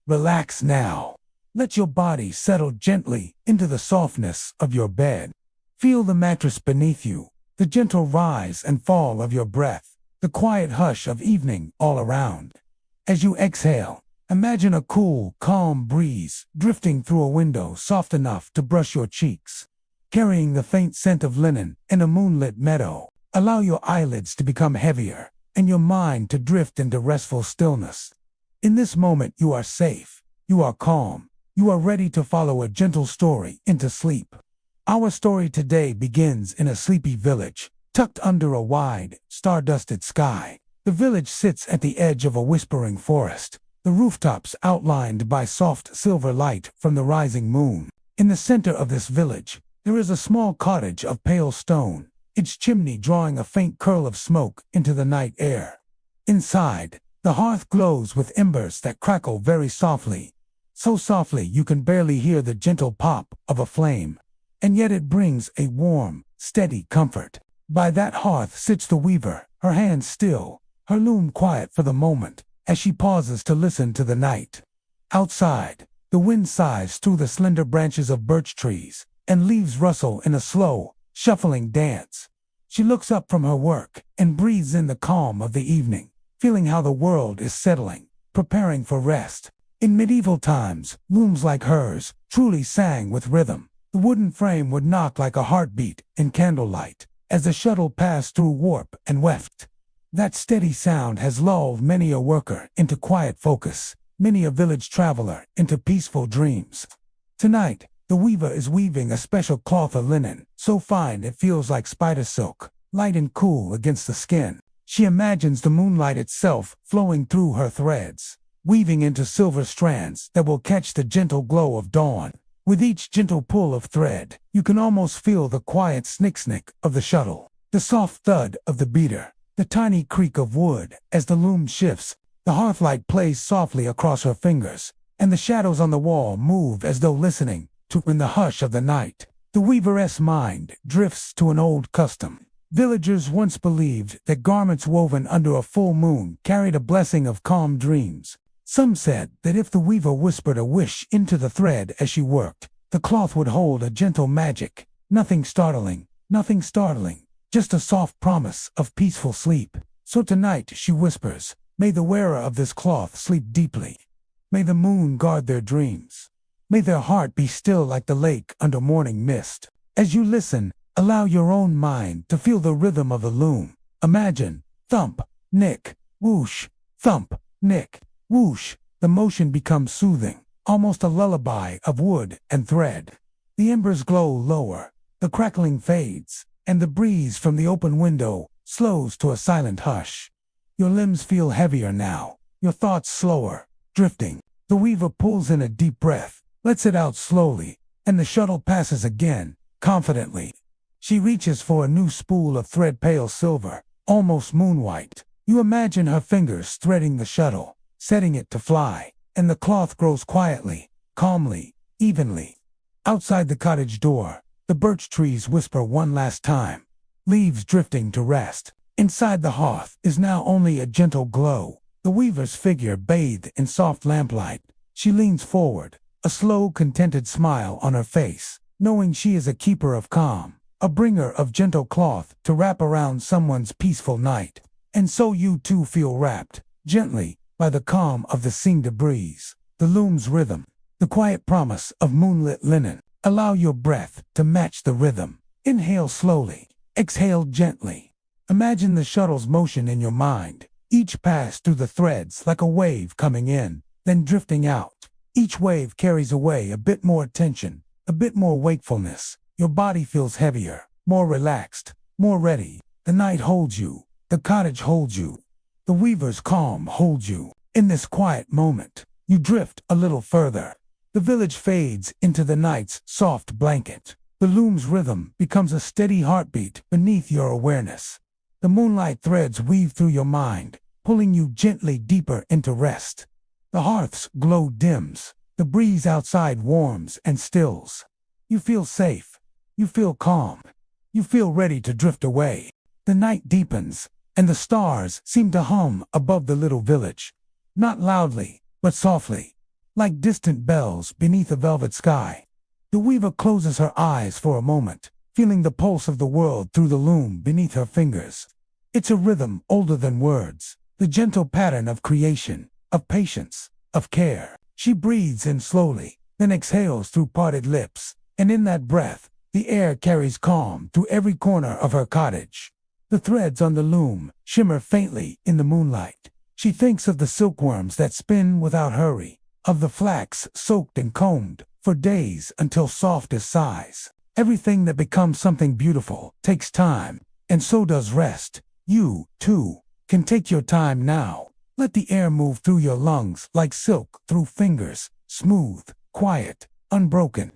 Relax now. Let your body settle gently into the softness of your bed. Feel the mattress beneath you, the gentle rise and fall of your breath, the quiet hush of evening all around. As you exhale, imagine a cool, calm breeze drifting through a window soft enough to brush your cheeks. Carrying the faint scent of linen in a moonlit meadow, allow your eyelids to become heavier and your mind to drift into restful stillness. In this moment you are safe, you are calm, you are ready to follow a gentle story into sleep. Our story today begins in a sleepy village, tucked under a wide, star-dusted sky. The village sits at the edge of a whispering forest, the rooftops outlined by soft silver light from the rising moon. In the center of this village, there is a small cottage of pale stone, its chimney drawing a faint curl of smoke into the night air. Inside, the hearth glows with embers that crackle very softly, so softly you can barely hear the gentle pop of a flame, and yet it brings a warm, steady comfort. By that hearth sits the weaver, her hands still, her loom quiet for the moment, as she pauses to listen to the night. Outside, the wind sighs through the slender branches of birch trees, and leaves rustle in a slow, shuffling dance. She looks up from her work and breathes in the calm of the evening, feeling how the world is settling, preparing for rest. In medieval times, looms like hers truly sang with rhythm. The wooden frame would knock like a heartbeat in candlelight as the shuttle passed through warp and weft. That steady sound has lulled many a worker into quiet focus, many a village traveler into peaceful dreams. Tonight, the weaver is weaving a special cloth of linen, so fine it feels like spider silk, light and cool against the skin. She imagines the moonlight itself flowing through her threads, weaving into silver strands that will catch the gentle glow of dawn. With each gentle pull of thread, you can almost feel the quiet snick-snick of the shuttle, the soft thud of the beater, the tiny creak of wood as the loom shifts. The hearthlight plays softly across her fingers, and the shadows on the wall move as though listening to in the hush of the night. The weaveress mind drifts to an old custom. Villagers once believed that garments woven under a full moon carried a blessing of calm dreams. Some said that if the weaver whispered a wish into the thread as she worked, the cloth would hold a gentle magic. Nothing startling, just a soft promise of peaceful sleep. So tonight she whispers, "May the wearer of this cloth sleep deeply. May the moon guard their dreams. May their heart be still like the lake under morning mist." As you listen, allow your own mind to feel the rhythm of the loom. Imagine, thump, nick, whoosh, thump, nick, whoosh. The motion becomes soothing, almost a lullaby of wood and thread. The embers glow lower, the crackling fades, and the breeze from the open window slows to a silent hush. Your limbs feel heavier now, your thoughts slower, drifting. The weaver pulls in a deep breath, lets it out slowly, and the shuttle passes again, confidently. She reaches for a new spool of thread pale silver, almost moon-white. You imagine her fingers threading the shuttle, setting it to fly, and the cloth grows quietly, calmly, evenly. Outside the cottage door, the birch trees whisper one last time, leaves drifting to rest. Inside the hearth is now only a gentle glow, the weaver's figure bathed in soft lamplight. She leans forward, a slow, contented smile on her face, knowing she is a keeper of calm, a bringer of gentle cloth to wrap around someone's peaceful night. And so you too feel wrapped, gently, by the calm of the scene breeze, the loom's rhythm, the quiet promise of moonlit linen. Allow your breath to match the rhythm. Inhale slowly, exhale gently. Imagine the shuttle's motion in your mind, each pass through the threads like a wave coming in, then drifting out. Each wave carries away a bit more tension, a bit more wakefulness. Your body feels heavier, more relaxed, more ready. The night holds you, the cottage holds you, the weaver's calm holds you. In this quiet moment, you drift a little further. The village fades into the night's soft blanket. The loom's rhythm becomes a steady heartbeat beneath your awareness. The moonlight threads weave through your mind, pulling you gently deeper into rest. The hearth's glow dims. The breeze outside warms and stills. You feel safe. You feel calm. You feel ready to drift away. The night deepens, and the stars seem to hum above the little village. Not loudly, but softly, like distant bells beneath a velvet sky. The weaver closes her eyes for a moment, feeling the pulse of the world through the loom beneath her fingers. It's a rhythm older than words, the gentle pattern of creation, of patience, of care. She breathes in slowly, then exhales through parted lips, and in that breath, the air carries calm through every corner of her cottage. The threads on the loom shimmer faintly in the moonlight. She thinks of the silkworms that spin without hurry, of the flax soaked and combed for days until soft as sighs. Everything that becomes something beautiful takes time, and so does rest. You, too, can take your time now. Let the air move through your lungs like silk through fingers, smooth, quiet, unbroken.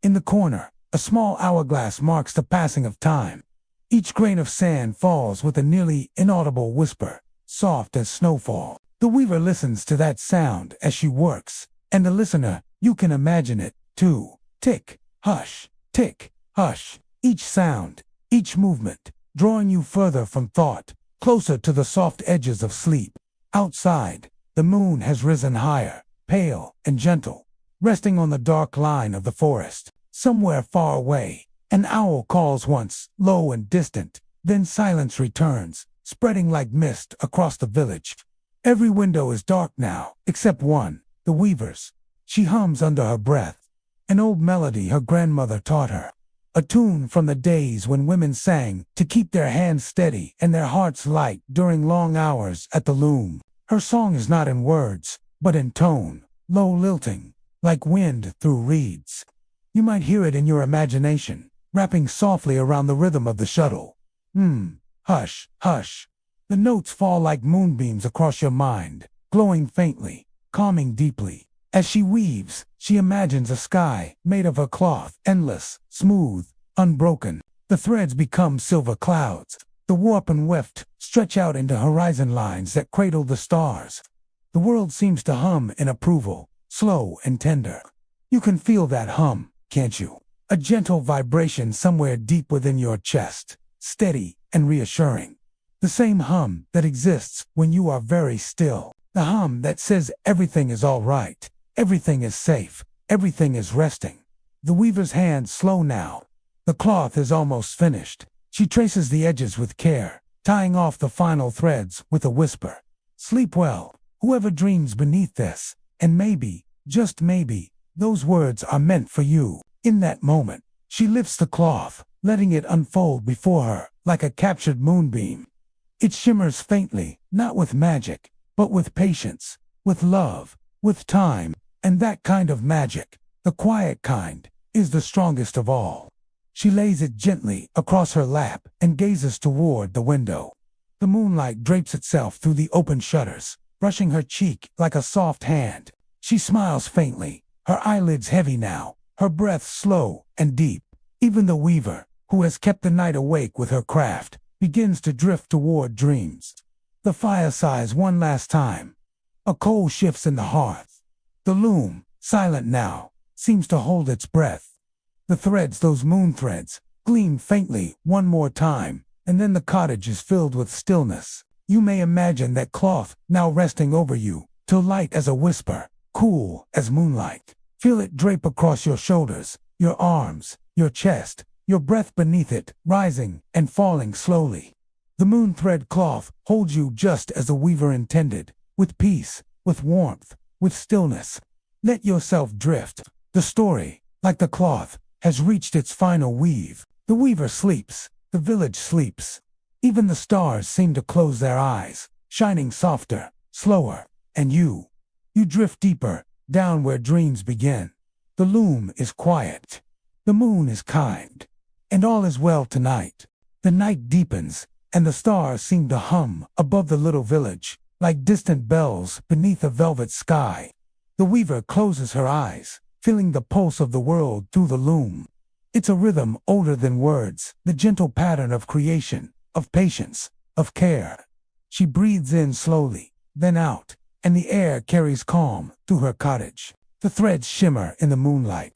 In the corner, a small hourglass marks the passing of time. Each grain of sand falls with a nearly inaudible whisper, soft as snowfall. The weaver listens to that sound as she works, and the listener, you can imagine it, too. Tick, hush, tick, hush. Each sound, each movement, drawing you further from thought, closer to the soft edges of sleep. Outside, the moon has risen higher, pale and gentle, resting on the dark line of the forest. Somewhere far away, an owl calls once, low and distant, then silence returns, spreading like mist across the village. Every window is dark now, except one, the weaver's. She hums under her breath, an old melody her grandmother taught her, a tune from the days when women sang to keep their hands steady and their hearts light during long hours at the loom. Her song is not in words, but in tone, low lilting, like wind through reeds. You might hear it in your imagination, wrapping softly around the rhythm of the shuttle. Hush, hush. The notes fall like moonbeams across your mind, glowing faintly, calming deeply. As she weaves, she imagines a sky made of her cloth, endless, smooth, unbroken. The threads become silver clouds. The warp and weft stretch out into horizon lines that cradle the stars. The world seems to hum in approval, slow and tender. You can feel that hum, can't you? A gentle vibration somewhere deep within your chest, steady and reassuring. The same hum that exists when you are very still. The hum that says everything is all right, everything is safe, everything is resting. The weaver's hands slow now. The cloth is almost finished. She traces the edges with care, tying off the final threads with a whisper. Sleep well, whoever dreams beneath this, and maybe, just maybe, those words are meant for you. In that moment, she lifts the cloth, letting it unfold before her like a captured moonbeam. It shimmers faintly, not with magic, but with patience, with love, with time, and that kind of magic, the quiet kind, is the strongest of all. She lays it gently across her lap and gazes toward the window. The moonlight drapes itself through the open shutters, brushing her cheek like a soft hand. She smiles faintly, her eyelids heavy now, her breath slow and deep. Even the weaver, who has kept the night awake with her craft, begins to drift toward dreams. The fire sighs one last time. A coal shifts in the hearth. The loom, silent now, seems to hold its breath. The threads, those moon threads, gleam faintly one more time, and then the cottage is filled with stillness. You may imagine that cloth now resting over you, till light as a whisper, cool as moonlight. Feel it drape across your shoulders, your arms, your chest, your breath beneath it, rising and falling slowly. The moon thread cloth holds you just as the weaver intended, with peace, with warmth, with stillness. Let yourself drift. The story, like the cloth, has reached its final weave. The weaver sleeps, the village sleeps. Even the stars seem to close their eyes, shining softer, slower, and you drift deeper, down where dreams begin. The loom is quiet. The moon is kind. And all is well tonight. The night deepens, and the stars seem to hum above the little village, like distant bells beneath a velvet sky. The weaver closes her eyes, feeling the pulse of the world through the loom. It's a rhythm older than words, the gentle pattern of creation, of patience, of care. She breathes in slowly, then out, and the air carries calm through her cottage. The threads shimmer in the moonlight.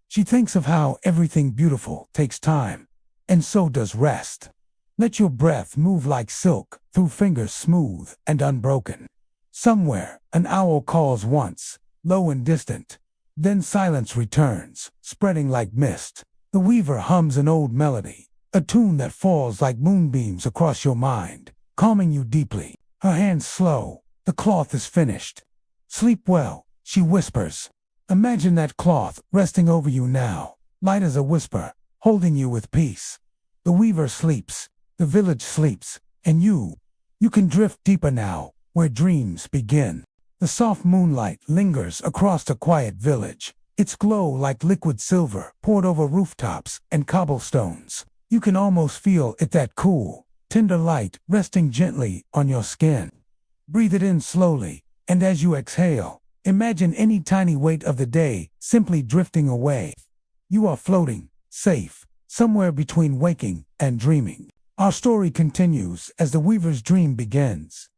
She thinks of how everything beautiful takes time, and so does rest. Let your breath move like silk through fingers smooth and unbroken. Somewhere, an owl calls once, low and distant. Then silence returns, spreading like mist. The weaver hums an old melody, a tune that falls like moonbeams across your mind, calming you deeply. Her hands slow. The cloth is finished. Sleep well, she whispers. Imagine that cloth resting over you now, light as a whisper, holding you with peace. The weaver sleeps, the village sleeps, and you can drift deeper now, where dreams begin. The soft moonlight lingers across the quiet village, its glow like liquid silver poured over rooftops and cobblestones. You can almost feel it, that cool, tender light resting gently on your skin. Breathe it in slowly, and as you exhale, imagine any tiny weight of the day simply drifting away. You are floating, safe, somewhere between waking and dreaming. Our story continues as the weaver's dream begins.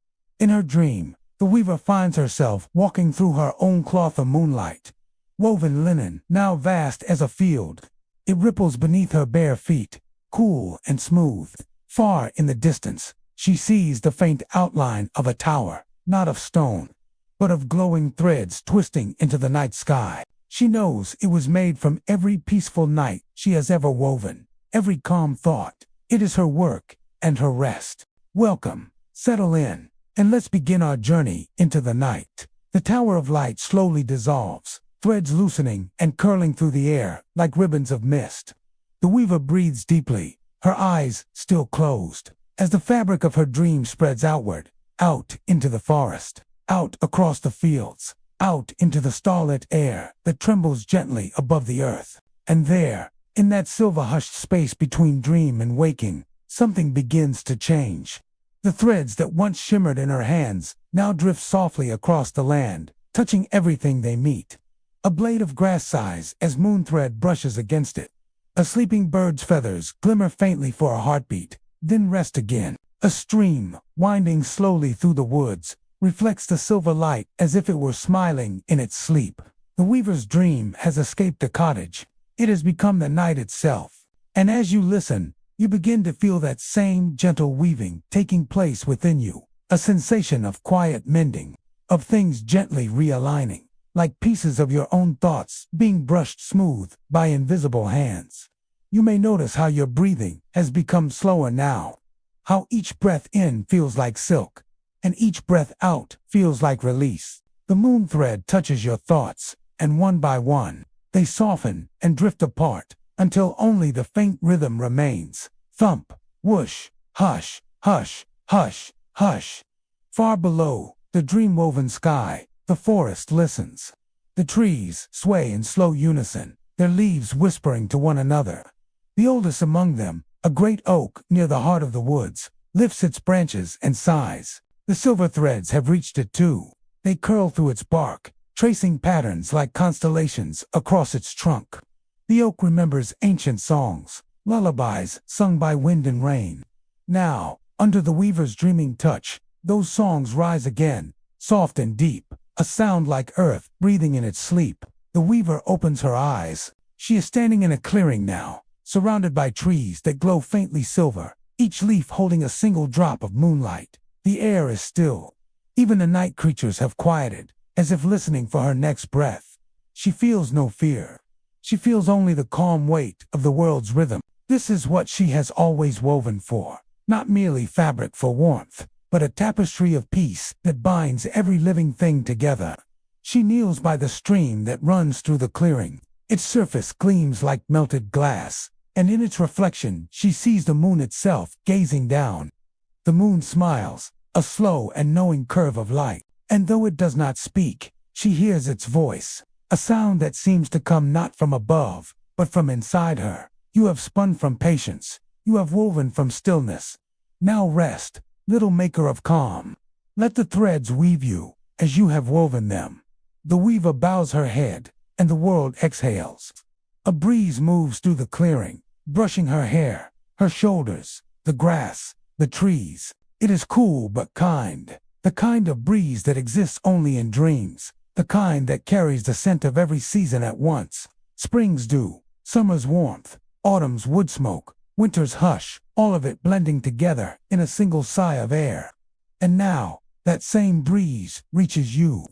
In her dream, the weaver finds herself walking through her own cloth of moonlight. Woven linen, now vast as a field. It ripples beneath her bare feet, cool and smooth. Far in the distance, she sees the faint outline of a tower, not of stone, but of glowing threads twisting into the night sky. She knows it was made from every peaceful night she has ever woven, every calm thought. It is her work and her rest. Welcome, settle in, and let's begin our journey into the night. The tower of light slowly dissolves, threads loosening and curling through the air like ribbons of mist. The weaver breathes deeply, her eyes still closed, as the fabric of her dream spreads outward, out into the forest, out across the fields, out into the starlit air that trembles gently above the earth. And there, in that silver-hushed space between dream and waking, something begins to change. The threads that once shimmered in her hands now drift softly across the land, touching everything they meet. A blade of grass sighs as moon thread brushes against it. A sleeping bird's feathers glimmer faintly for a heartbeat, then rest again. A stream, winding slowly through the woods, reflects the silver light as if it were smiling in its sleep. The weaver's dream has escaped the cottage. It has become the night itself. And as you listen, you begin to feel that same gentle weaving taking place within you, a sensation of quiet mending, of things gently realigning, like pieces of your own thoughts being brushed smooth by invisible hands. You may notice how your breathing has become slower now, how each breath in feels like silk, and each breath out feels like release. The moon thread touches your thoughts, and one by one, they soften and drift apart, until only the faint rhythm remains. Thump, whoosh, hush, hush, hush, hush. Far below, the dream-woven sky, the forest listens. The trees sway in slow unison, their leaves whispering to one another. The oldest among them, a great oak near the heart of the woods, lifts its branches and sighs. The silver threads have reached it too. They curl through its bark, tracing patterns like constellations across its trunk. The oak remembers ancient songs, lullabies sung by wind and rain. Now, under the weaver's dreaming touch, those songs rise again, soft and deep, a sound like earth breathing in its sleep. The weaver opens her eyes. She is standing in a clearing now, surrounded by trees that glow faintly silver, each leaf holding a single drop of moonlight. The air is still. Even the night creatures have quieted, as if listening for her next breath. She feels no fear. She feels only the calm weight of the world's rhythm. This is what she has always woven for, not merely fabric for warmth, but a tapestry of peace that binds every living thing together. She kneels by the stream that runs through the clearing. Its surface gleams like melted glass, and in its reflection she sees the moon itself gazing down. The moon smiles, a slow and knowing curve of light, and though it does not speak, she hears its voice, a sound that seems to come not from above, but from inside her. You have spun from patience, you have woven from stillness. Now rest, little maker of calm. Let the threads weave you, as you have woven them. The weaver bows her head, and the world exhales. A breeze moves through the clearing, brushing her hair, her shoulders, the grass, the trees. It is cool but kind, the kind of breeze that exists only in dreams, the kind that carries the scent of every season at once. Spring's dew, summer's warmth, autumn's wood smoke, winter's hush, all of it blending together in a single sigh of air. And now, that same breeze reaches you.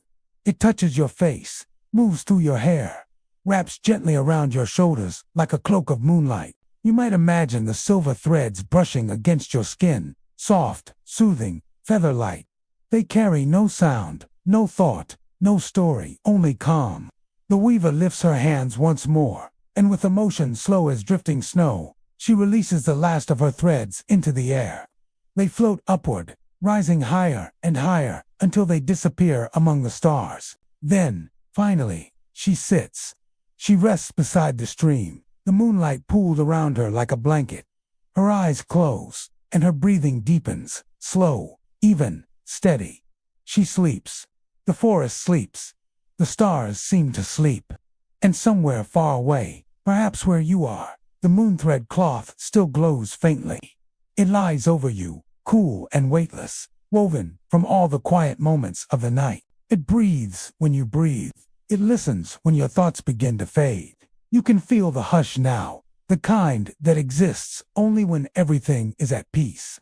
It touches your face, moves through your hair, wraps gently around your shoulders like a cloak of moonlight. You might imagine the silver threads brushing against your skin, soft, soothing, feather-light. They carry no sound, no thought, no story, only calm. The weaver lifts her hands once more, and with a motion slow as drifting snow, she releases the last of her threads into the air. They float upward, rising higher and higher until they disappear among the stars. Then, finally, she sits. She rests beside the stream, the moonlight pooled around her like a blanket. Her eyes close, and her breathing deepens, slow, even, steady. She sleeps. The forest sleeps. The stars seem to sleep. And somewhere far away, perhaps where you are, the moonthread cloth still glows faintly. It lies over you, cool and weightless, woven from all the quiet moments of the night. It breathes when you breathe. It listens when your thoughts begin to fade. You can feel the hush now, the kind that exists only when everything is at peace.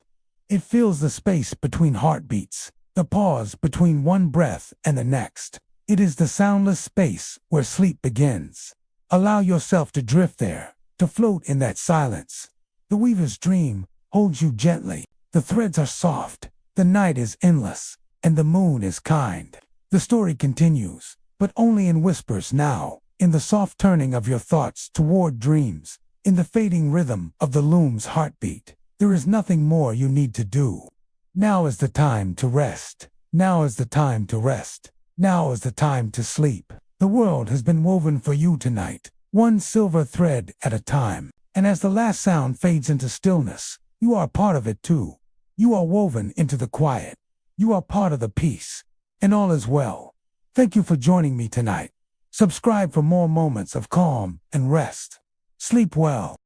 It fills the space between heartbeats, the pause between one breath and the next. It is the soundless space where sleep begins. Allow yourself to drift there, to float in that silence. The weaver's dream holds you gently. The threads are soft, the night is endless, and the moon is kind. The story continues, but only in whispers now, in the soft turning of your thoughts toward dreams, in the fading rhythm of the loom's heartbeat. There is nothing more you need to do. Now is the time to rest. Now is the time to rest. Now is the time to sleep. The world has been woven for you tonight, one silver thread at a time. And as the last sound fades into stillness, you are part of it too. You are woven into the quiet. You are part of the peace. And all is well. Thank you for joining me tonight. Subscribe for more moments of calm and rest. Sleep well.